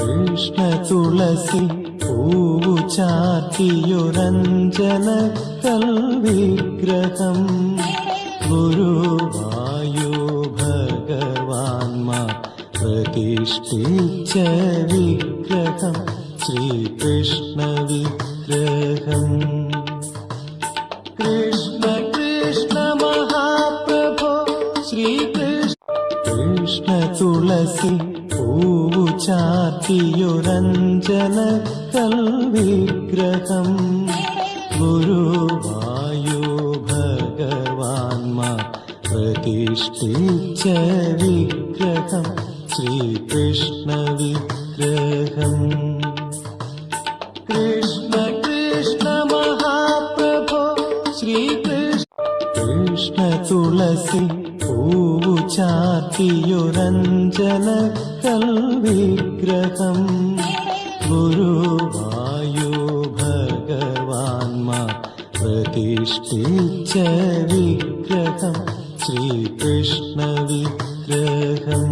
കൃഷ്ണ തുളസി പൂവു ചാർത്തിയൊരഞ്ജനക്കൽ വിഗ്രഹം ഗുരുവായു ഭഗവാൻമാർ പ്രതിഷ്ഠിച്ച വിഗ്രഹം ശ്രീകൃഷ്ണ വിഗ്രഹം. കൃഷ്ണ കൃഷ്ണ മഹാപ്രഭോ ശ്രീകൃഷ്ണ. കൃഷ്ണ തുളസി പൂവു ചാർത്തിയൊരഞ്ജനക്കൽ വിഗ്രഹം ഗുരുവായു ഭഗവാൻമാർ പ്രതിഷ്ഠിച്ച വിഗ്രഹം ശ്രീകൃഷ്ണ വിഗ്രഹം. കൃഷ്ണ കൃഷ്ണ മഹാപ്രഭോ ശ്രീകൃഷ്ണ. കൃഷ്ണ തുളസി പൂവു ചാർത്തിയൊരഞ്ജനക്കൽ വിഗ്രഹം ഗുരുവായു ഭഗവാൻമാർ പ്രതിഷ്ഠിച്ച വിഗ്രഹം ശ്രീകൃഷ്ണ വിഗ്രഹം.